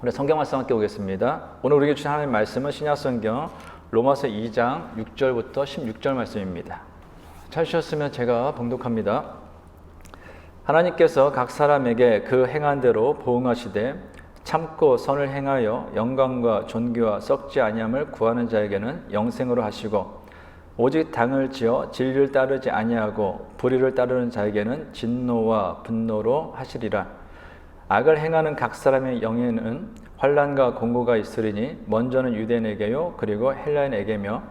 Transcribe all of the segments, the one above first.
우리 성경 말씀 함께 보겠습니다. 오늘 우리에게 주신 하나님의 말씀은 신약성경 로마서 2장 6절부터 16절 말씀입니다. 찾으셨으면 제가 봉독합니다. 하나님께서 각 사람에게 그 행한 대로 보응하시되 참고 선을 행하여 영광과 존귀와 썩지 아니함을 구하는 자에게는 영생으로 하시고 오직 당을 지어 진리를 따르지 아니하고 불의를 따르는 자에게는 진노와 분노로 하시리라. 악을 행하는 각 사람의 영에는 환난과 공고가 있으리니 먼저는 유대인에게요 그리고 헬라인에게며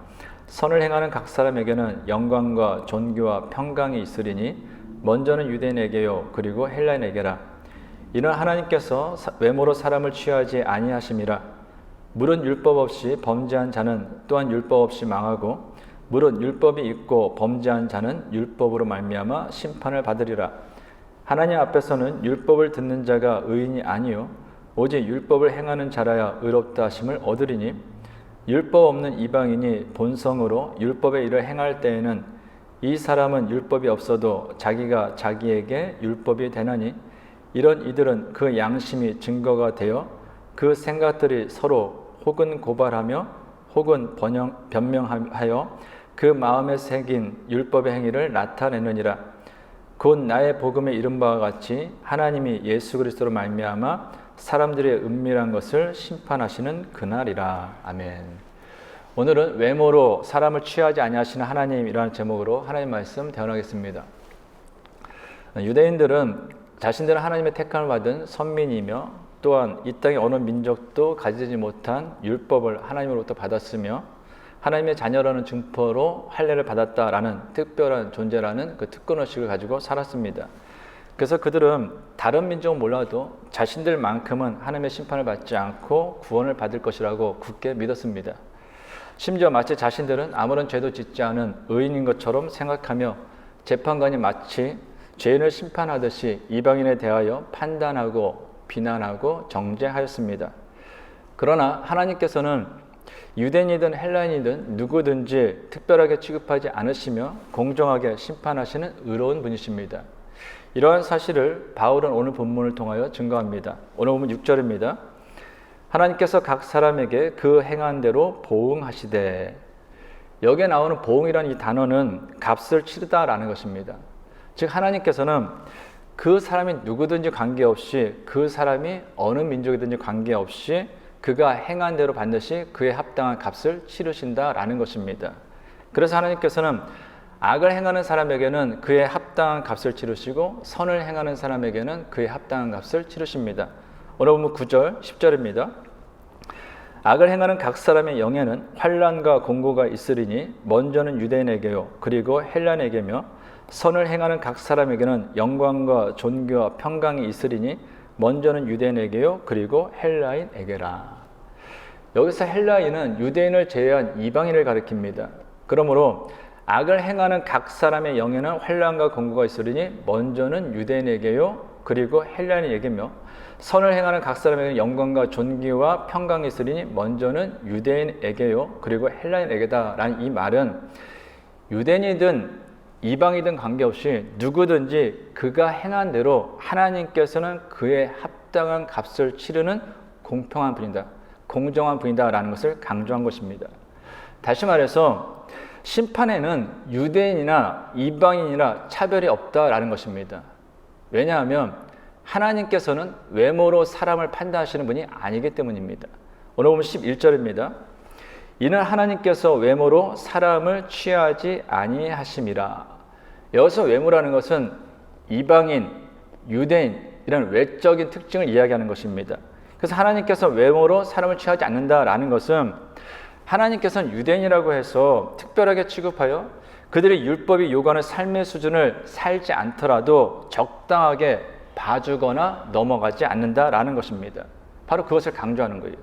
선을 행하는 각 사람에게는 영광과 존귀와 평강이 있으리니 먼저는 유대인에게요 그리고 헬라인에게라. 이는 하나님께서 외모로 사람을 취하지 아니하심이라. 물은 율법 없이 범죄한 자는 또한 율법 없이 망하고 물은 율법이 있고 범죄한 자는 율법으로 말미암아 심판을 받으리라. 하나님 앞에서는 율법을 듣는 자가 의인이 아니요 오직 율법을 행하는 자라야 의롭다 하심을 얻으리니 율법 없는 이방인이 본성으로 율법의 일을 행할 때에는 이 사람은 율법이 없어도 자기가 자기에게 율법이 되나니 이런 이들은 그 양심이 증거가 되어 그 생각들이 서로 혹은 고발하며 혹은 변명하여 그 마음에 새긴 율법의 행위를 나타내느니라. 곧 나의 복음에 이른 바와 같이 하나님이 예수 그리스도로 말미암아 사람들의 은밀한 것을 심판하시는 그날이라. 아멘. 오늘은 외모로 사람을 취하지 아니하시는 하나님이라는 제목으로 하나님 말씀 대언하겠습니다. 유대인들은 자신들은 하나님의 택함을 받은 선민이며 또한 이 땅의 어느 민족도 가지지 못한 율법을 하나님으로부터 받았으며 하나님의 자녀라는 증표로 할례를 받았다라는 특별한 존재라는 그 특권의식을 가지고 살았습니다. 그래서 그들은 다른 민족은 몰라도 자신들만큼은 하나님의 심판을 받지 않고 구원을 받을 것이라고 굳게 믿었습니다. 심지어 마치 자신들은 아무런 죄도 짓지 않은 의인인 것처럼 생각하며 재판관이 마치 죄인을 심판하듯이 이방인에 대하여 판단하고 비난하고 정죄하였습니다. 그러나 하나님께서는 유대인이든 헬라인이든 누구든지 특별하게 취급하지 않으시며 공정하게 심판하시는 의로운 분이십니다. 이러한 사실을 바울은 오늘 본문을 통하여 증거합니다. 오늘 본문 6절입니다. 하나님께서 각 사람에게 그 행한 대로 보응하시되. 여기에 나오는 보응이라는 이 단어는 값을 치르다라는 것입니다. 즉 하나님께서는 그 사람이 누구든지 관계없이 그 사람이 어느 민족이든지 관계없이 그가 행한 대로 반드시 그에 합당한 값을 치르신다라는 것입니다. 그래서 하나님께서는 악을 행하는 사람에게는 그에 합당한 값을 치르시고 선을 행하는 사람에게는 그에 합당한 값을 치르십니다. 오늘 보면 9절, 10절입니다. 악을 행하는 각 사람의 영에는 환난과 공고가 있으리니 먼저는 유대인에게요 그리고 헬라인에게며 선을 행하는 각 사람에게는 영광과 존귀와 평강이 있으리니 먼저는 유대인에게요 그리고 헬라인에게라. 여기서 헬라인은 유대인을 제외한 이방인을 가리킵니다. 그러므로 악을 행하는 각 사람의 영에는 환난과 공고가 있으리니 먼저는 유대인에게요 그리고 헬라인에게며 선을 행하는 각 사람에게는 영광과 존귀와 평강이 있으리니 먼저는 유대인에게요 그리고 헬라인에게다 라는 이 말은 유대인이든 이방이든 관계없이 누구든지 그가 행한 대로 하나님께서는 그에 합당한 값을 치르는 공평한 분이다, 공정한 분이다 라는 것을 강조한 것입니다. 다시 말해서 심판에는 유대인이나 이방인이나 차별이 없다라는 것입니다. 왜냐하면 하나님께서는 외모로 사람을 판단하시는 분이 아니기 때문입니다. 오늘 보면 11절입니다. 이는 하나님께서 외모로 사람을 취하지 아니하심이라. 여기서 외모라는 것은 이방인, 유대인 이런 외적인 특징을 이야기하는 것입니다. 그래서 하나님께서 외모로 사람을 취하지 않는다라는 것은 하나님께서는 유대인이라고 해서 특별하게 취급하여 그들의 율법이 요구하는 삶의 수준을 살지 않더라도 적당하게 봐주거나 넘어가지 않는다라는 것입니다. 바로 그것을 강조하는 거예요.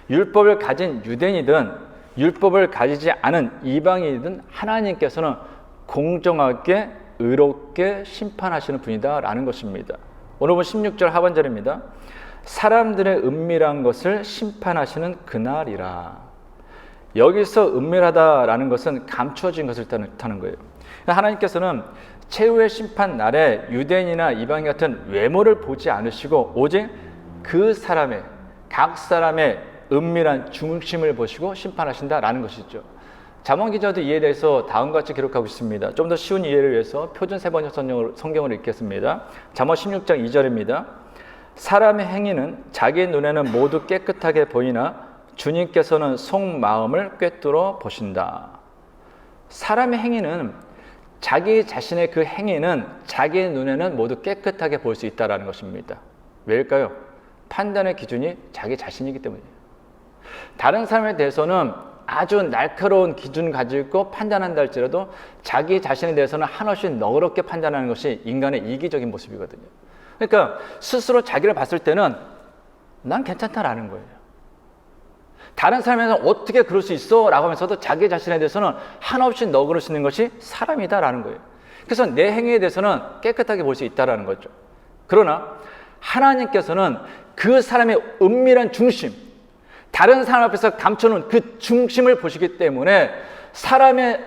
율법을 가진 유대인이든 율법을 가지지 않은 이방인이든 하나님께서는 공정하게 의롭게 심판하시는 분이다라는 것입니다. 오늘 본 16절 하반절입니다. 사람들의 은밀한 것을 심판하시는 그날이라. 여기서 은밀하다라는 것은 감추어진 것을 뜻하는 거예요. 하나님께서는 최후의 심판 날에 유대인이나 이방인 같은 외모를 보지 않으시고 오직 그 사람의 각 사람의 은밀한 중심을 보시고 심판하신다라는 것이죠. 잠언 기자도 이에 대해서 다음과 같이 기록하고 있습니다. 좀 더 쉬운 이해를 위해서 표준 세번역 성경으로 읽겠습니다. 잠언 16장 2절입니다. 사람의 행위는 자기 눈에는 모두 깨끗하게 보이나 주님께서는 속마음을 꿰뚫어 보신다. 사람의 행위는 자기 자신의 그 행위는 자기 눈에는 모두 깨끗하게 볼 수 있다는 것입니다. 왜일까요? 판단의 기준이 자기 자신이기 때문이에요. 다른 사람에 대해서는 아주 날카로운 기준 가지고 판단한다 할지라도 자기 자신에 대해서는 한없이 너그럽게 판단하는 것이 인간의 이기적인 모습이거든요. 그러니까 스스로 자기를 봤을 때는 난 괜찮다라는 거예요. 다른 사람에게는 어떻게 그럴 수 있어? 라고 하면서도 자기 자신에 대해서는 한없이 너그러울 수 있는 것이 사람이다라는 거예요. 그래서 내 행위에 대해서는 깨끗하게 볼 수 있다라는 거죠. 그러나 하나님께서는 그 사람의 은밀한 중심, 다른 사람 앞에서 감춰놓은 그 중심을 보시기 때문에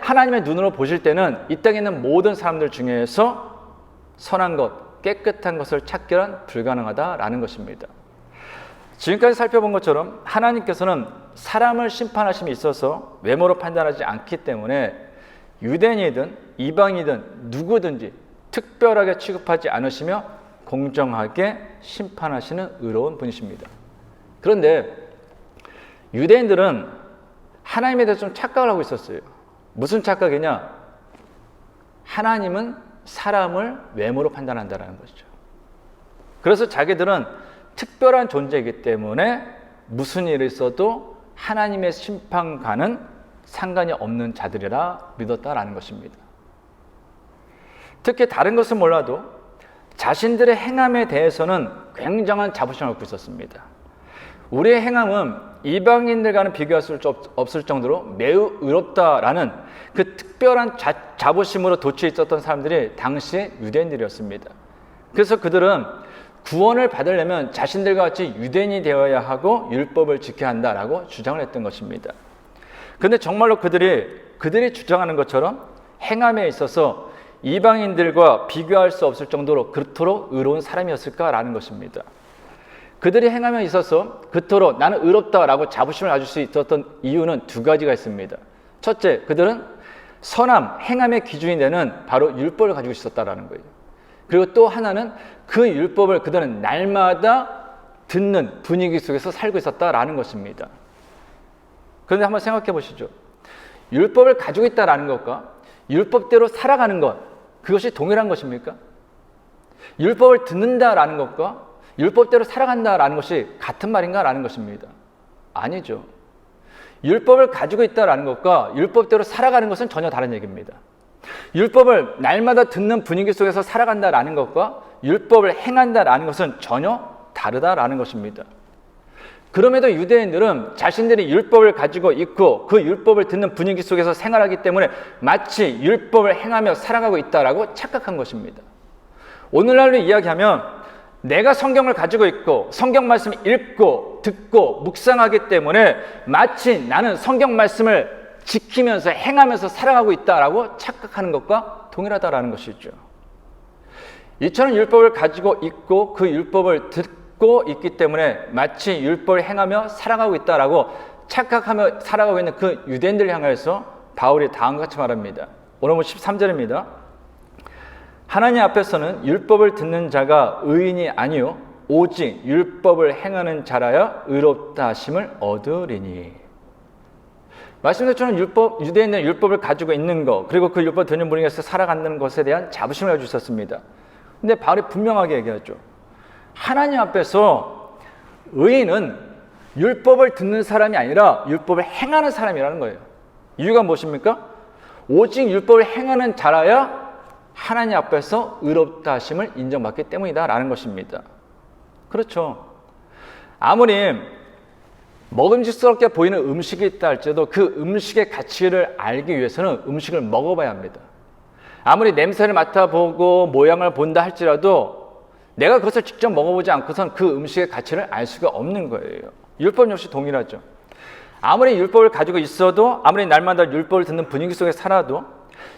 하나님의 눈으로 보실 때는 이 땅에 있는 모든 사람들 중에서 선한 것, 깨끗한 것을 찾기란 불가능하다라는 것입니다. 지금까지 살펴본 것처럼 하나님께서는 사람을 심판하심에 있어서 외모로 판단하지 않기 때문에 유대인이든 이방이든 누구든지 특별하게 취급하지 않으시며 공정하게 심판하시는 의로운 분이십니다. 그런데 유대인들은 하나님에 대해서 좀 착각을 하고 있었어요. 무슨 착각이냐? 하나님은 사람을 외모로 판단한다는 것이죠. 그래서 자기들은 특별한 존재이기 때문에 무슨 일이 있어도 하나님의 심판과는 상관이 없는 자들이라 믿었다라는 것입니다. 특히 다른 것은 몰라도 자신들의 행함에 대해서는 굉장한 자부심을 갖고 있었습니다. 우리의 행함은 이방인들과는 비교할 수 없을 정도로 매우 의롭다라는 그 특별한 자부심으로 돋쳐 있었던 사람들이 당시의 유대인들이었습니다. 그래서 그들은 구원을 받으려면 자신들과 같이 유대인이 되어야 하고 율법을 지켜야 한다라고 주장을 했던 것입니다. 그런데 정말로 그들이 주장하는 것처럼 행함에 있어서 이방인들과 비교할 수 없을 정도로 그토록 의로운 사람이었을까라는 것입니다. 그들이 행함에 있어서 그토록 나는 의롭다라고 자부심을 가질 수 있었던 이유는 두 가지가 있습니다. 첫째, 그들은 선함, 행함의 기준이 되는 바로 율법을 가지고 있었다라는 거예요. 그리고 또 하나는 그 율법을 그들은 날마다 듣는 분위기 속에서 살고 있었다라는 것입니다. 그런데 한번 생각해 보시죠. 율법을 가지고 있다라는 것과 율법대로 살아가는 것, 그것이 동일한 것입니까? 율법을 듣는다라는 것과 율법대로 살아간다라는 것이 같은 말인가라는 것입니다. 아니죠. 율법을 가지고 있다라는 것과 율법대로 살아가는 것은 전혀 다른 얘기입니다. 율법을 날마다 듣는 분위기 속에서 살아간다라는 것과 율법을 행한다라는 것은 전혀 다르다라는 것입니다. 그럼에도 유대인들은 자신들이 율법을 가지고 있고 그 율법을 듣는 분위기 속에서 생활하기 때문에 마치 율법을 행하며 살아가고 있다라고 착각한 것입니다. 오늘날로 이야기하면 내가 성경을 가지고 있고 성경 말씀을 읽고 듣고 묵상하기 때문에 마치 나는 성경 말씀을 지키면서 행하면서 살아가고 있다라고 착각하는 것과 동일하다라는 것이죠. 이처럼 율법을 가지고 있고 그 율법을 듣고 있기 때문에 마치 율법을 행하며 살아가고 있다라고 착각하며 살아가고 있는 그 유대인들을 향해서 바울이 다음과 같이 말합니다. 오늘 13절입니다. 하나님 앞에서는 율법을 듣는 자가 의인이 아니요 오직 율법을 행하는 자라야 의롭다 하심을 얻으리니. 말씀드린 유대인은 율법을 가지고 있는 것, 그리고 그 율법 듣는 분위기에서 살아가는 것에 대한 자부심을 가지고 있었습니다. 근데 바울이 분명하게 얘기하죠. 하나님 앞에서 의인은 율법을 듣는 사람이 아니라 율법을 행하는 사람이라는 거예요. 이유가 무엇입니까? 오직 율법을 행하는 자라야 하나님 앞에서 의롭다 하심을 인정받기 때문이다라는 것입니다. 그렇죠. 아무리 먹음직스럽게 보이는 음식이 있다 할지라도 그 음식의 가치를 알기 위해서는 음식을 먹어봐야 합니다. 아무리 냄새를 맡아보고 모양을 본다 할지라도 내가 그것을 직접 먹어보지 않고선 그 음식의 가치를 알 수가 없는 거예요. 율법 역시 동일하죠. 아무리 율법을 가지고 있어도 아무리 날마다 율법을 듣는 분위기 속에 살아도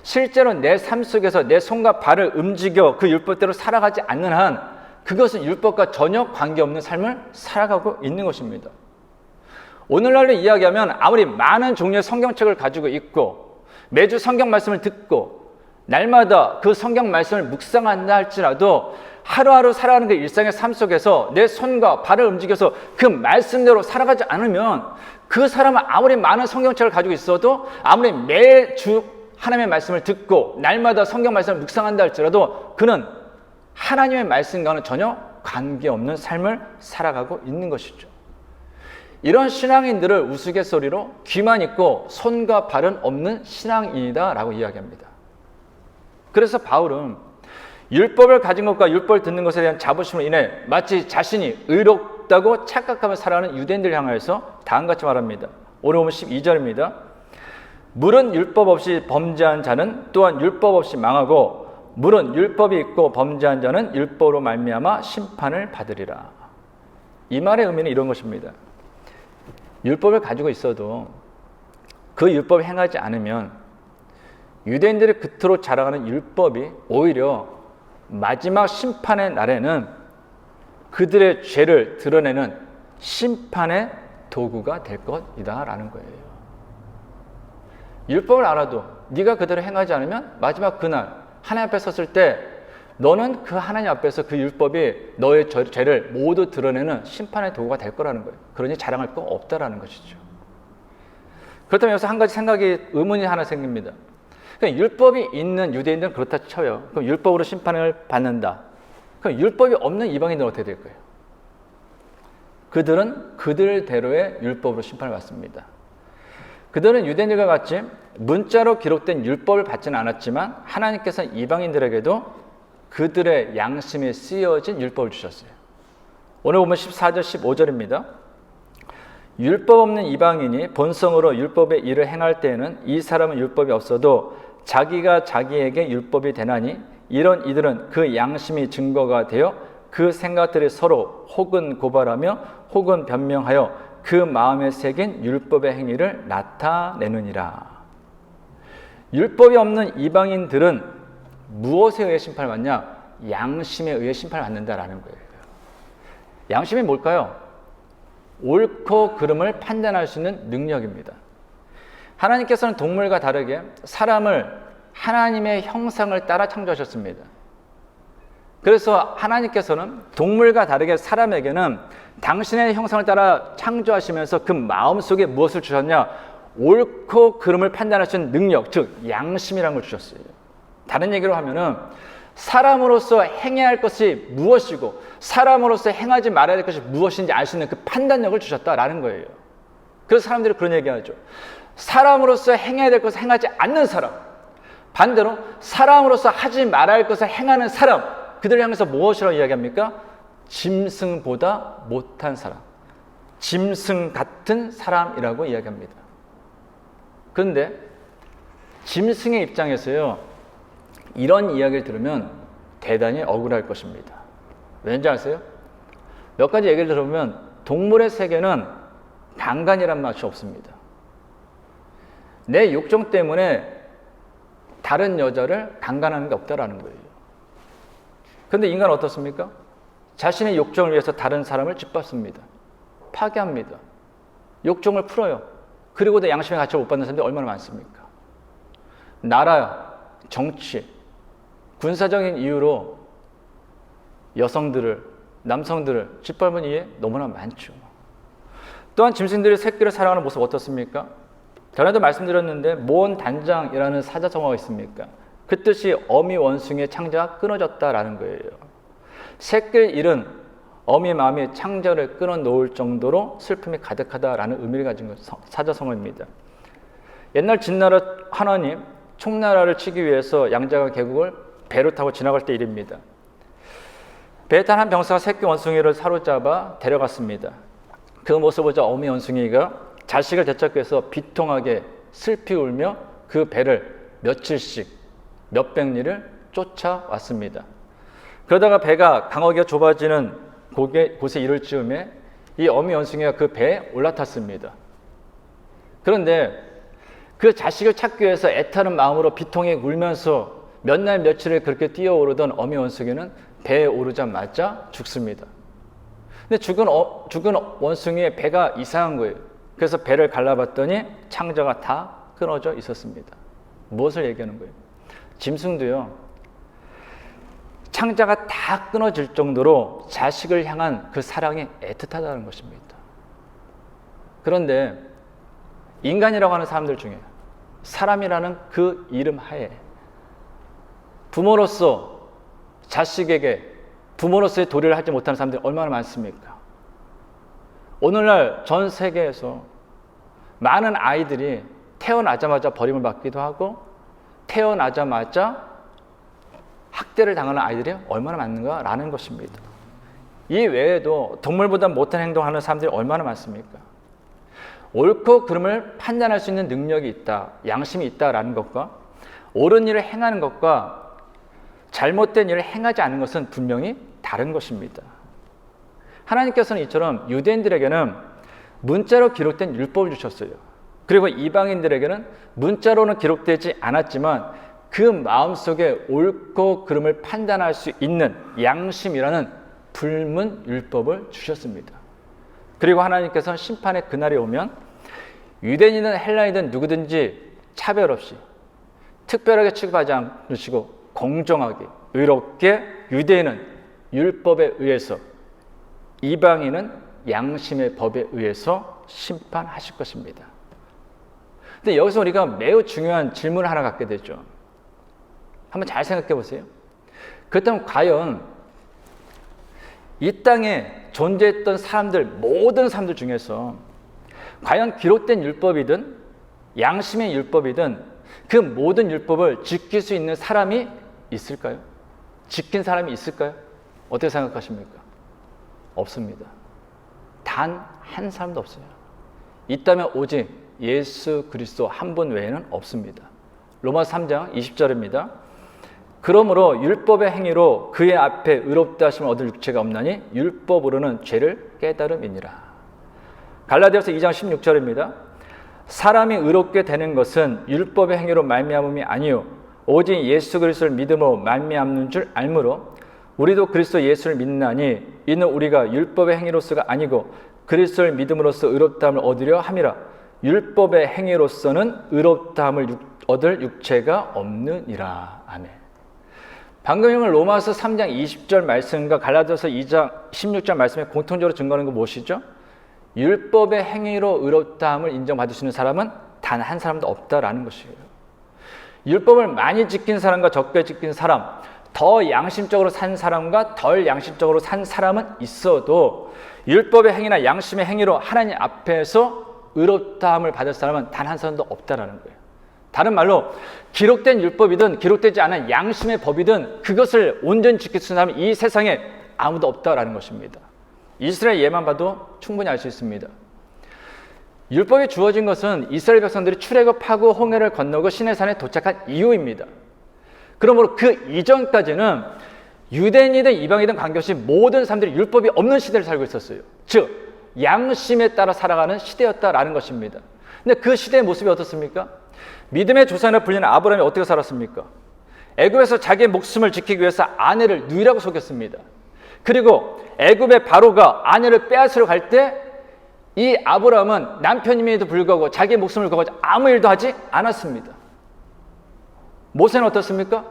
실제로 내 삶 속에서 내 손과 발을 움직여 그 율법대로 살아가지 않는 한 그것은 율법과 전혀 관계없는 삶을 살아가고 있는 것입니다. 오늘날로 이야기하면 아무리 많은 종류의 성경책을 가지고 있고 매주 성경 말씀을 듣고 날마다 그 성경 말씀을 묵상한다 할지라도 하루하루 살아가는 그 일상의 삶 속에서 내 손과 발을 움직여서 그 말씀대로 살아가지 않으면 그 사람은 아무리 많은 성경책을 가지고 있어도 아무리 매주 하나님의 말씀을 듣고 날마다 성경 말씀을 묵상한다 할지라도 그는 하나님의 말씀과는 전혀 관계없는 삶을 살아가고 있는 것이죠. 이런 신앙인들을 우스갯소리로 귀만 있고 손과 발은 없는 신앙인이다 라고 이야기합니다. 그래서 바울은 율법을 가진 것과 율법을 듣는 것에 대한 자부심으로 인해 마치 자신이 의롭다고 착각하며 살아가는 유대인들을 향하여서 다음같이 말합니다. 오늘 보면 12절입니다. 물은 율법 없이 범죄한 자는 또한 율법 없이 망하고 물은 율법이 있고 범죄한 자는 율법으로 말미암아 심판을 받으리라. 이 말의 의미는 이런 것입니다. 율법을 가지고 있어도 그 율법을 행하지 않으면 유대인들이 그토록 자랑하는 율법이 오히려 마지막 심판의 날에는 그들의 죄를 드러내는 심판의 도구가 될 것이다 라는 거예요. 율법을 알아도 네가 그대로 행하지 않으면 마지막 그날 하나님 앞에 섰을 때 너는 그 하나님 앞에서 그 율법이 너의 죄를 모두 드러내는 심판의 도구가 될 거라는 거예요. 그러니 자랑할 거 없다라는 것이죠. 그렇다면 여기서 한 가지 의문이 하나 생깁니다. 그러니까 율법이 있는 유대인들은 그렇다 쳐요. 그럼 율법으로 심판을 받는다. 그럼 율법이 없는 이방인들은 어떻게 될 거예요? 그들은 그들대로의 율법으로 심판을 받습니다. 그들은 유대인들과 같이 문자로 기록된 율법을 받지는 않았지만 하나님께서는 이방인들에게도 그들의 양심에 쓰여진 율법을 주셨어요. 오늘 보면 14절 15절입니다. 율법 없는 이방인이 본성으로 율법의 일을 행할 때에는 이 사람은 율법이 없어도 자기가 자기에게 율법이 되나니 이런 이들은 그 양심이 증거가 되어 그 생각들이 서로 혹은 고발하며 혹은 변명하여 그 마음에 새긴 율법의 행위를 나타내느니라. 율법이 없는 이방인들은 무엇에 의해 심판을 받냐? 양심에 의해 심판을 받는다라는 거예요. 양심이 뭘까요? 옳고 그름을 판단할 수 있는 능력입니다. 하나님께서는 동물과 다르게 사람을 하나님의 형상을 따라 창조하셨습니다. 그래서 하나님께서는 동물과 다르게 사람에게는 당신의 형상을 따라 창조하시면서 그 마음속에 무엇을 주셨냐? 옳고 그름을 판단할 수 있는 능력, 즉 양심이라는 걸 주셨어요. 다른 얘기로 하면은 사람으로서 행해야 할 것이 무엇이고 사람으로서 행하지 말아야 할 것이 무엇인지 알 수 있는 그 판단력을 주셨다라는 거예요. 그래서 사람들이 그런 얘기하죠. 사람으로서 행해야 될 것을 행하지 않는 사람, 반대로 사람으로서 하지 말아야 할 것을 행하는 사람, 그들을 향해서 무엇이라고 이야기합니까? 짐승보다 못한 사람, 짐승 같은 사람이라고 이야기합니다. 그런데 짐승의 입장에서요, 이런 이야기를 들으면 대단히 억울할 것입니다. 왠지 아세요? 몇 가지 얘기를 들어보면 동물의 세계는 강간이란 맛이 없습니다. 내 욕정 때문에 다른 여자를 강간하는 게 없다라는 거예요. 그런데 인간은 어떻습니까? 자신의 욕정을 위해서 다른 사람을 짓밟습니다. 파괴합니다. 욕정을 풀어요. 그리고도 양심의 가치를 못 받는 사람들이 얼마나 많습니까? 나라, 정치, 군사적인 이유로 여성들을, 남성들을 짓밟은 이에 너무나 많죠. 또한 짐승들이 새끼를 사랑하는 모습 어떻습니까? 전에도 말씀드렸는데 모원 단장이라는 사자성어가 있습니까? 그 뜻이 어미 원숭이의 창자가 끊어졌다라는 거예요. 새끼를 잃은 어미 마음이 창자를 끊어놓을 정도로 슬픔이 가득하다라는 의미를 가진 사자성어입니다. 옛날 진나라 환원이 총나라를 치기 위해서 양자강 계곡을 배로 타고 지나갈 때 일입니다. 배에 탄 한 병사가 새끼 원숭이를 사로잡아 데려갔습니다. 그 모습을 보자 어미 원숭이가 자식을 되찾기 위해서 비통하게 슬피 울며 그 배를 며칠씩 몇백 리를 쫓아왔습니다. 그러다가 배가 강하게 좁아지는 곳에 이를 즈음에 이 어미 원숭이가 그 배에 올라탔습니다. 그런데 그 자식을 찾기 위해서 애타는 마음으로 비통에 울면서 몇 날 며칠을 그렇게 뛰어오르던 어미 원숭이는 배에 오르자마자 죽습니다. 근데 죽은 원숭이의 배가 이상한 거예요. 그래서 배를 갈라봤더니 창자가 다 끊어져 있었습니다. 무엇을 얘기하는 거예요? 짐승도요, 창자가 다 끊어질 정도로 자식을 향한 그 사랑이 애틋하다는 것입니다. 그런데 인간이라고 하는 사람들 중에 사람이라는 그 이름 하에 부모로서 자식에게 부모로서의 도리를 하지 못하는 사람들이 얼마나 많습니까? 오늘날 전 세계에서 많은 아이들이 태어나자마자 버림을 받기도 하고 태어나자마자 학대를 당하는 아이들이 얼마나 많은가라는 것입니다. 이 외에도 동물보다 못한 행동을 하는 사람들이 얼마나 많습니까? 옳고 그름을 판단할 수 있는 능력이 있다, 양심이 있다라는 것과 옳은 일을 행하는 것과 잘못된 일을 행하지 않는 것은 분명히 다른 것입니다. 하나님께서는 이처럼 유대인들에게는 문자로 기록된 율법을 주셨어요. 그리고 이방인들에게는 문자로는 기록되지 않았지만 그 마음속에 옳고 그름을 판단할 수 있는 양심이라는 불문 율법을 주셨습니다. 그리고 하나님께서는 심판의 그날이 오면 유대인이든 헬라인이든 누구든지 차별 없이 특별하게 취급하지 않으시고 공정하게 의롭게 유대인은 율법에 의해서 이방인은 양심의 법에 의해서 심판하실 것입니다. 근데 여기서 우리가 매우 중요한 질문을 하나 갖게 되죠. 한번 잘 생각해 보세요. 그렇다면 과연 이 땅에 존재했던 사람들, 모든 사람들 중에서 과연 기록된 율법이든 양심의 율법이든 그 모든 율법을 지킬 수 있는 사람이 있을까요? 지킨 사람이 있을까요? 어떻게 생각하십니까? 없습니다. 단 한 사람도 없어요. 있다면 오직 예수 그리스도 한 분 외에는 없습니다. 로마서 3장 20절입니다. 그러므로 율법의 행위로 그의 앞에 의롭다 하심을 얻을 육체가 없나니 율법으로는 죄를 깨달음이니라. 갈라디아서 2장 16절입니다. 사람이 의롭게 되는 것은 율법의 행위로 말미암음이 아니요 오직 예수 그리스도를 믿음으로 말미암는 줄 알므로 우리도 그리스도 예수를 믿나니 이는 우리가 율법의 행위로서가 아니고 그리스도를 믿음으로써 의롭다함을 얻으려 함이라. 율법의 행위로서는 의롭다함을 얻을 육체가 없느니라. 아멘. 방금 읽은 로마서 3장 20절 말씀과 갈라디아서 2장 16절 말씀에 공통적으로 증거하는 건 무엇이죠? 율법의 행위로 의롭다함을 인정받을 수 있는 사람은 단 한 사람도 없다라는 것이에요. 율법을 많이 지킨 사람과 적게 지킨 사람, 더 양심적으로 산 사람과 덜 양심적으로 산 사람은 있어도 율법의 행위나 양심의 행위로 하나님 앞에서 의롭다함을 받을 사람은 단 한 사람도 없다라는 거예요. 다른 말로 기록된 율법이든 기록되지 않은 양심의 법이든 그것을 온전히 지킬 수 있는 사람은 이 세상에 아무도 없다라는 것입니다. 이스라엘 예만 봐도 충분히 알 수 있습니다. 율법이 주어진 것은 이스라엘 백성들이 출애굽하고 홍해를 건너고 시내산에 도착한 이후입니다. 그러므로 그 이전까지는 유대인이든 이방이든 관계없이 모든 사람들이 율법이 없는 시대를 살고 있었어요. 즉 양심에 따라 살아가는 시대였다라는 것입니다. 근데 그 시대의 모습이 어떻습니까? 믿음의 조상으로 불리는 아브라함이 어떻게 살았습니까? 애굽에서 자기의 목숨을 지키기 위해서 아내를 누이라고 속였습니다. 그리고 애굽의 바로가 아내를 빼앗으러 갈 때 이 아브라함은 남편임에도 불구하고 자기의 목숨을 걸고 아무 일도 하지 않았습니다. 모세는 어떻습니까?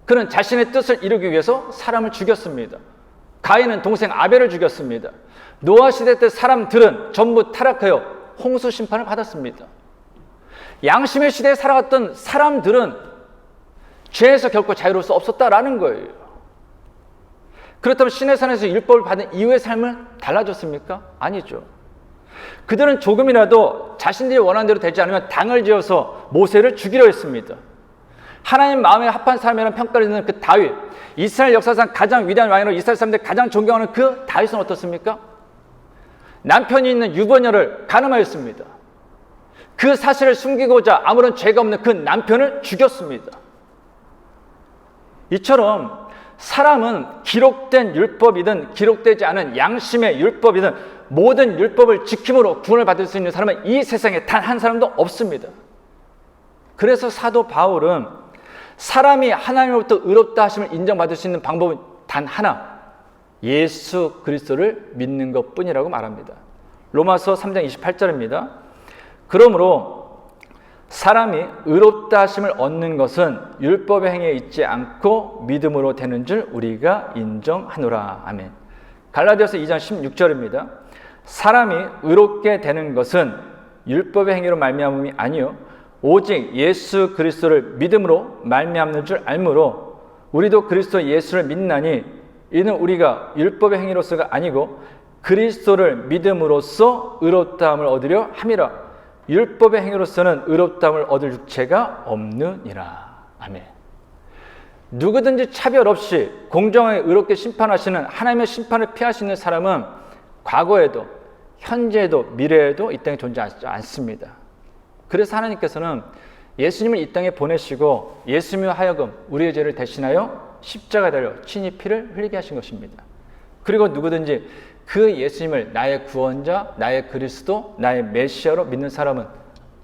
그는 자신의 뜻을 이루기 위해서 사람을 죽였습니다. 가인은 동생 아벨을 죽였습니다. 노아 시대 때 사람들은 전부 타락하여 홍수 심판을 받았습니다. 양심의 시대에 살아갔던 사람들은 죄에서 결코 자유로울 수 없었다라는 거예요. 그렇다면 시내산에서 율법을 받은 이후의 삶은 달라졌습니까? 아니죠. 그들은 조금이라도 자신들이 원하는 대로 되지 않으면 당을 지어서 모세를 죽이려 했습니다. 하나님 마음에 합한 사람이라는 평가를 듣는 그 다윗, 이스라엘 역사상 가장 위대한 왕으로 이스라엘 사람들이 가장 존경하는 그 다윗은 어떻습니까? 남편이 있는 유부녀를 간음하였습니다. 그 사실을 숨기고자 아무런 죄가 없는 그 남편을 죽였습니다. 이처럼 사람은 기록된 율법이든 기록되지 않은 양심의 율법이든 모든 율법을 지킴으로 구원을 받을 수 있는 사람은 이 세상에 단 한 사람도 없습니다. 그래서 사도 바울은 사람이 하나님으로부터 의롭다 하심을 인정받을 수 있는 방법은 단 하나, 예수 그리스도를 믿는 것뿐이라고 말합니다. 로마서 3장 28절입니다. 그러므로 사람이 의롭다 하심을 얻는 것은 율법의 행위에 있지 않고 믿음으로 되는 줄 우리가 인정하노라. 아멘. 갈라디아서 2장 16절입니다. 사람이 의롭게 되는 것은 율법의 행위로 말미암음이 아니요 오직 예수 그리스도를 믿음으로 말미암는 줄 알므로 우리도 그리스도 예수를 믿나니 이는 우리가 율법의 행위로서가 아니고 그리스도를 믿음으로써 의롭다함을 얻으려 함이라. 율법의 행위로서는 의롭다함을 얻을 육체가 없느니라. 아멘. 누구든지 차별 없이 공정하게 의롭게 심판하시는 하나님의 심판을 피하시는 사람은 과거에도 현재에도 미래에도 이 땅에 존재하지 않습니다. 그래서 하나님께서는 예수님을 이 땅에 보내시고 예수님을 하여금 우리의 죄를 대신하여 십자가에 달려 친히 피를 흘리게 하신 것입니다. 그리고 누구든지 그 예수님을 나의 구원자, 나의 그리스도, 나의 메시아로 믿는 사람은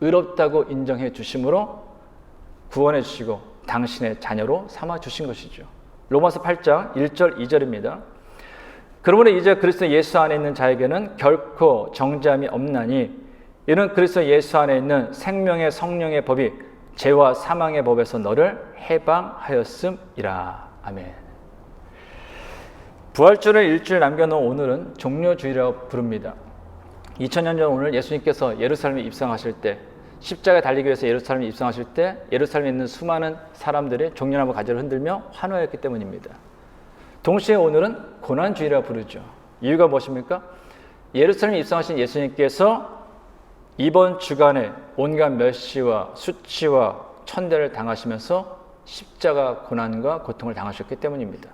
의롭다고 인정해 주심으로 구원해 주시고 당신의 자녀로 삼아 주신 것이죠. 로마서 8장 1절 2절입니다. 그러므로 이제 그리스도 예수 안에 있는 자에게는 결코 정죄함이 없나니 이는 그리스도 예수 안에 있는 생명의 성령의 법이 죄와 사망의 법에서 너를 해방하였음이라. 아멘. 부활주를 일주일 남겨놓은 오늘은 종료주일이라고 부릅니다. 2000년 전 오늘 예수님께서 예루살렘에 입성하실 때, 십자가에 달리기 위해서 예루살렘에 입성하실 때 예루살렘에 있는 수많은 사람들이 종려나무 가지를 흔들며 환호했기 때문입니다. 동시에 오늘은 고난주일이라고 부르죠. 이유가 무엇입니까? 예루살렘에 입성하신 예수님께서 이번 주간에 온갖 멸시와 수치와 천대를 당하시면서 십자가 고난과 고통을 당하셨기 때문입니다.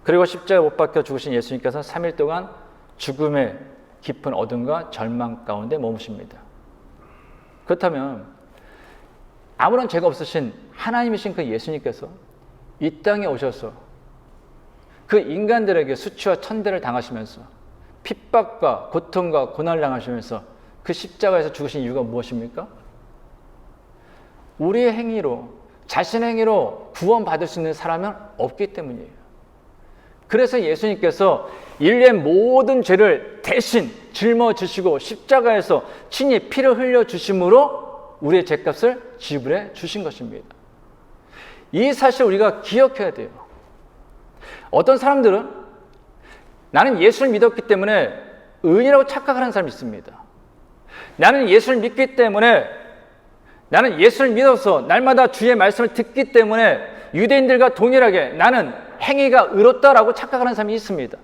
그리고 십자가에 못 박혀 죽으신 예수님께서 3일 동안 죽음의 깊은 어둠과 절망 가운데 머무십니다. 그렇다면 아무런 죄가 없으신 하나님이신 그 예수님께서 이 땅에 오셔서 그 인간들에게 수치와 천대를 당하시면서 핍박과 고통과 고난을 당하시면서 그 십자가에서 죽으신 이유가 무엇입니까? 우리의 행위로, 자신의 행위로 구원받을 수 있는 사람은 없기 때문이에요. 그래서 예수님께서 인류의 모든 죄를 대신 짊어지시고 십자가에서 친히 피를 흘려주심으로 우리의 죄값을 지불해 주신 것입니다. 이 사실을 우리가 기억해야 돼요. 어떤 사람들은 나는 예수를 믿었기 때문에 의인이라고 착각하는 사람이 있습니다. 나는 예수를 믿기 때문에, 나는 예수를 믿어서 날마다 주의 말씀을 듣기 때문에 유대인들과 동일하게 나는 행위가 의롭다라고 착각하는 사람이 있습니다.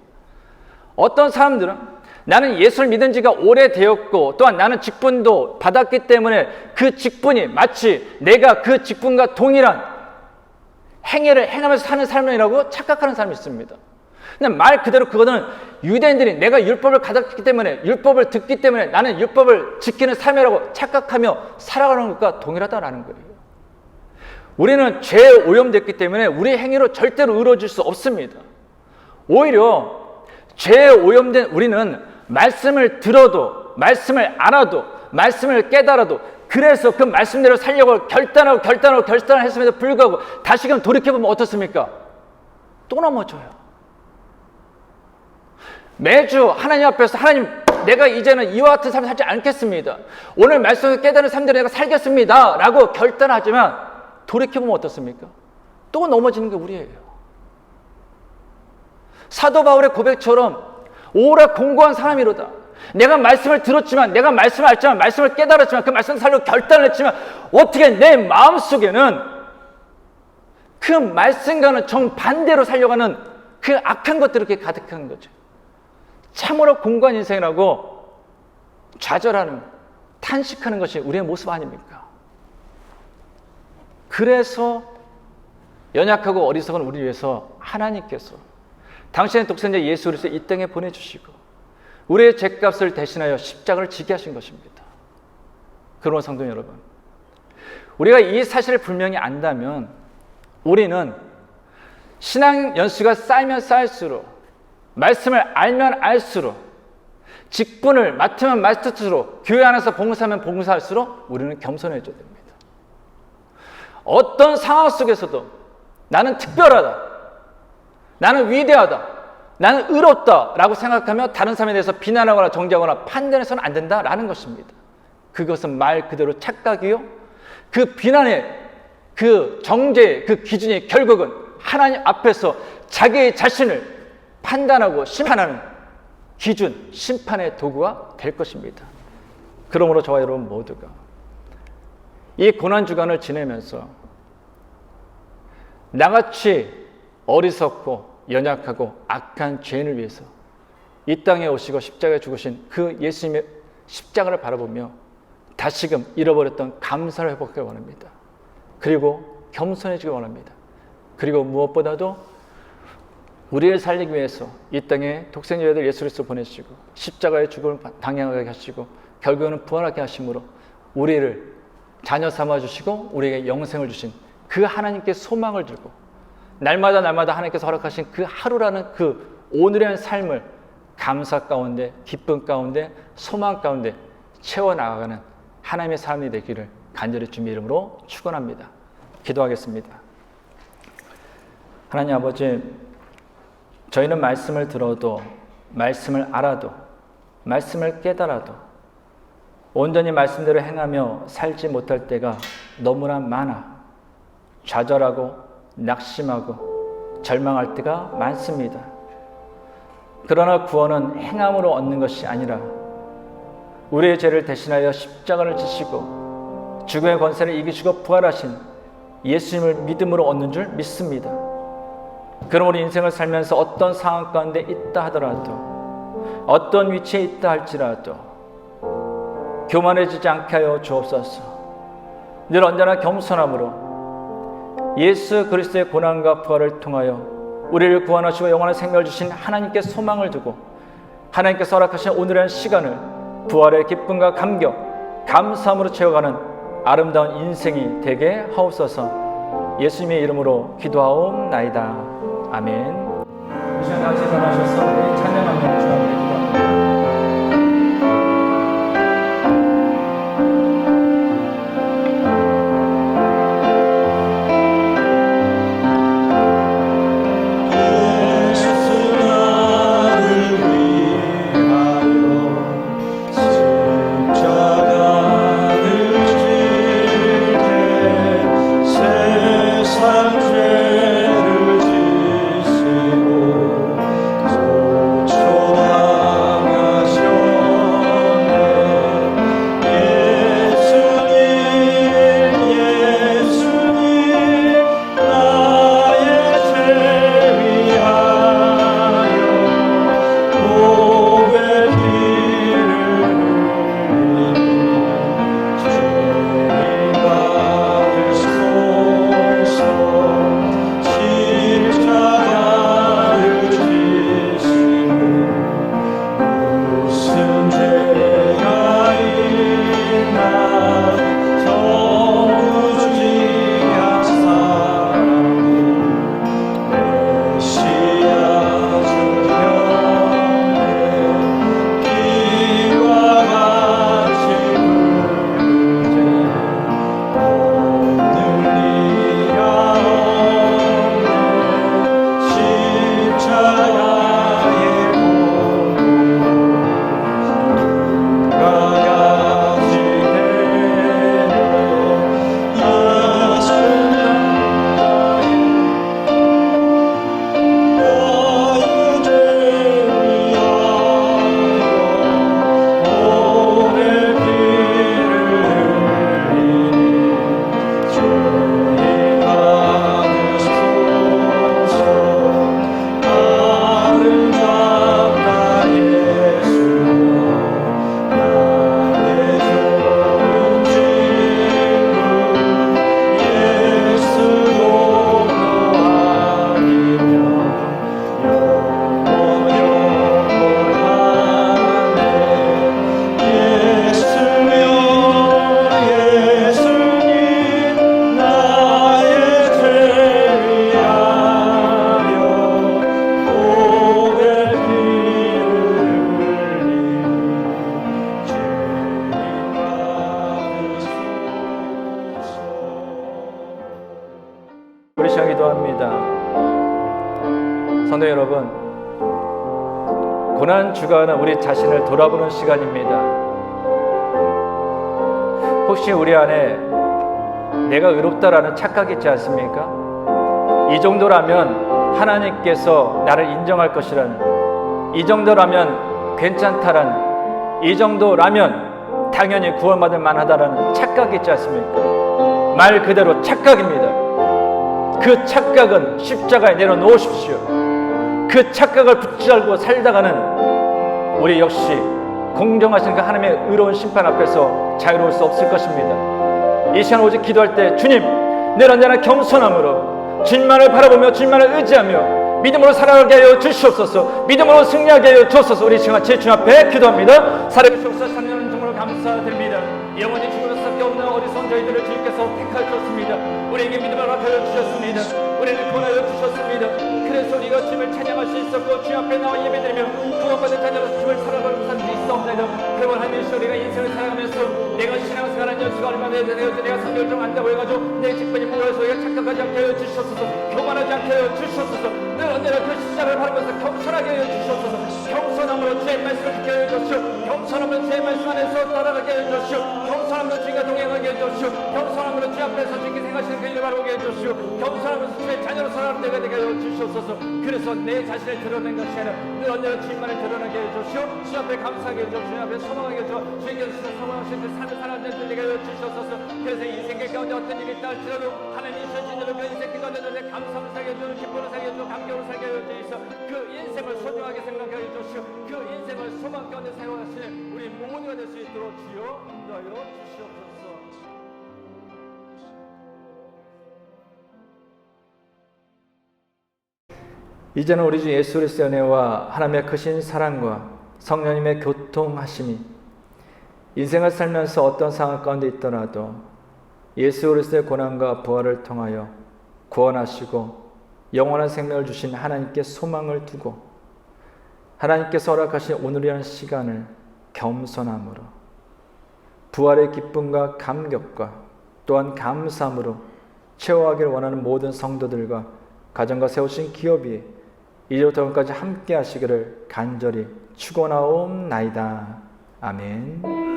어떤 사람들은 나는 예수를 믿은 지가 오래되었고 또한 나는 직분도 받았기 때문에 그 직분이 마치 내가 그 직분과 동일한 행위를 행하면서 사는 삶이라고 착각하는 사람이 있습니다. 근데 말 그대로 그거는 유대인들이 내가 율법을 가졌기 때문에, 율법을 듣기 때문에 나는 율법을 지키는 삶이라고 착각하며 살아가는 것과 동일하다라는 거예요. 우리는 죄에 오염됐기 때문에 우리의 행위로 절대로 이루어질 수 없습니다. 오히려 죄에 오염된 우리는 말씀을 들어도, 말씀을 알아도, 말씀을 깨달아도 그래서 그 말씀대로 살려고 결단을 했음에도 불구하고 다시금 돌이켜보면 어떻습니까? 또 넘어져요. 매주 하나님 앞에서 하나님, 내가 이제는 이와 같은 삶을 살지 않겠습니다. 오늘 말씀을 깨달은 삶대로 내가 살겠습니다 라고 결단하지만 돌이켜보면 어떻습니까? 또 넘어지는 게 우리예요. 사도 바울의 고백처럼 오라 공고한 사람이로다. 내가 말씀을 들었지만, 내가 말씀을 알지만, 말씀을 깨달았지만, 그 말씀을 살려고 결단을 했지만 어떻게 내 마음속에는 그 말씀과는 정반대로 살려가는 그 악한 것들이 이렇게 가득한 거죠. 참으로 공고한 인생이라고 좌절하는, 탄식하는 것이 우리의 모습 아닙니까? 그래서 연약하고 어리석은 우리 위해서 하나님께서 당신의 독생자 예수 그리스도를 이 땅에 보내주시고 우리의 죄값을 대신하여 십자가를 지게 하신 것입니다. 그러나 성도 여러분, 우리가 이 사실을 분명히 안다면 우리는 신앙 연수가 쌓이면 쌓일수록, 말씀을 알면 알수록, 직분을 맡으면 맡을수록, 교회 안에서 봉사하면 봉사할수록 우리는 겸손해져야 됩니다. 어떤 상황 속에서도 나는 특별하다, 나는 위대하다, 나는 의롭다 라고 생각하며 다른 사람에 대해서 비난하거나 정죄하거나 판단해서는 안 된다라는 것입니다. 그것은 말 그대로 착각이요, 그 비난의 그 정죄의 그 기준이 결국은 하나님 앞에서 자기의 자신을 판단하고 심판하는 기준, 심판의 도구가 될 것입니다. 그러므로 저와 여러분 모두가 이 고난주간을 지내면서 나같이 어리석고 연약하고 악한 죄인을 위해서 이 땅에 오시고 십자가에 죽으신 그 예수님의 십자가를 바라보며 다시금 잃어버렸던 감사를 회복하기 원합니다. 그리고 겸손해지기 원합니다. 그리고 무엇보다도 우리를 살리기 위해서 이 땅에 독생자 아들 예수 그리스도를 보내시고 십자가의 죽음을 당하게 하시고 결국에는 부활하게 하심으로 우리를 자녀 삼아주시고 우리에게 영생을 주신 그 하나님께 소망을 들고 날마다 하나님께서 허락하신 그 하루라는 그 오늘의 삶을 감사 가운데, 기쁨 가운데, 소망 가운데 채워나가는 하나님의 삶이 되기를 간절히 주님의 이름으로 축원합니다. 기도하겠습니다. 하나님 아버지, 저희는 말씀을 들어도, 말씀을 알아도, 말씀을 깨달아도 온전히 말씀대로 행하며 살지 못할 때가 너무나 많아 좌절하고 낙심하고 절망할 때가 많습니다. 그러나 구원은 행함으로 얻는 것이 아니라 우리의 죄를 대신하여 십자가를 지시고 죽음의 권세를 이기시고 부활하신 예수님을 믿음으로 얻는 줄 믿습니다. 그러므로 인생을 살면서 어떤 상황 가운데 있다 하더라도, 어떤 위치에 있다 할지라도 교만해지지 않게 하여 주옵소서. 늘 언제나 겸손함으로 예수 그리스도의 고난과 부활을 통하여 우리를 구원하시고 영원한 생명을 주신 하나님께 소망을 두고 하나님께서 허락하신 오늘의 시간을 부활의 기쁨과 감격, 감사함으로 채워가는 아름다운 인생이 되게 하옵소서. 예수님의 이름으로 기도하옵나이다. 아멘. 이 시간 같이 일어나셔서 우리 찬양하며 주님께 기도합니다. 성도 여러분, 고난 주간은 우리 자신을 돌아보는 시간입니다. 혹시 우리 안에 내가 의롭다라는 착각이 있지 않습니까? 이 정도라면 하나님께서 나를 인정할 것이라는, 이 정도라면 괜찮다라는, 이 정도라면 당연히 구원받을 만하다라는 착각이 있지 않습니까? 말 그대로 착각입니다. 그 착각은 십자가에 내려놓으십시오. 그 착각을 붙잡고 살다가는 우리 역시 공정하신 그 하나님의 의로운 심판 앞에서 자유로울 수 없을 것입니다. 이 시간 오직 기도할 때 주님, 늘 언제나 겸손함으로 주님만을 바라보며 주님만을 의지하며 믿음으로 살아가게 하여 주시옵소서. 믿음으로 승리하게 하여 주옵소서. 우리 지금 같이 주님 앞에 기도합니다. 살아계시옵소서. 하나님 정말로 감사드립니다. 영원히 죽을 수밖에 없는 어리석은 저희들을 주님께서 택하여 주셨습니다. 우리에게 믿음을 허락하여 주셨습니다. 우리를 구원하여 주셨습니다. 그래서 우리가 주님을 찬양할 수 있었고 주님 앞에 나와 예배드리며 구원받은 자녀로 주님을 살아가고 살 수 있사옵나이다. 그러면 하나님께서 우리가 인생을 살아가면서 내가 신앙생활한 연수가 얼마나 되어서 내가 성경을 좀 안다고 해가지고 내 직분이 무엇에서 우리가 착각하지 않게 하여 주시옵소서. 교만하지 않게 하여 주시옵소서. 늘 언제나 그 십자가를 바라보면서 겸손하게 하여 주시옵소서. 겸손함으로 주의 말씀을 지켜 하여 주시오. 겸손함으로 주의 말씀 안에서 따라가게 하여 주시오. 겸손함으로 주님과 동행하게 해 주시오. 겸손함으로 주 앞에서 주님께 생각하시는 그 일을 바라보게 해 주시오. 겸손함으로 주의 자녀로 살아가는 때가 되게 하여 주시옵소서. 그래서 내 자신을 드러낸 것이 아니라 늘 언제나 주님만을 드러나게 해 주시오. 주 앞에 감사하게 해 주시오. 주 앞에 소망하게 해 주시오. 주님께서 소망하신 그 삶을 살아가는 데 되게 하여 주시옵소서. 그래서 인생 가운데 어떤 일이 있다 할지라도 하나님 주신 일을 그 인생 가운데 감사를 살게 해주고 기쁨을 살게 해주고 감격을 살게 하여 주시오. 그 인생을 소중하게 생각하여 주시오. 그 인생을 소망 가운데 사용하시는 우리 모두가 될 수 있도록 주여 인도하여 주시옵소서. 이제는 우리 주 예수 그리스도의 은혜와 하나님의 크신 사랑과 성령님의 교통하심이 인생을 살면서 어떤 상황 가운데 있더라도 예수 그리스도의 고난과 부활을 통하여 구원하시고 영원한 생명을 주신 하나님께 소망을 두고 하나님께서 허락하신 오늘이라는 시간을 겸손함으로 부활의 기쁨과 감격과 또한 감사함으로 채워가기를 원하는 모든 성도들과 가정과 세우신 기업이 이제부터 영원까지 함께 하시기를 간절히 축원하옵나이다. 아멘.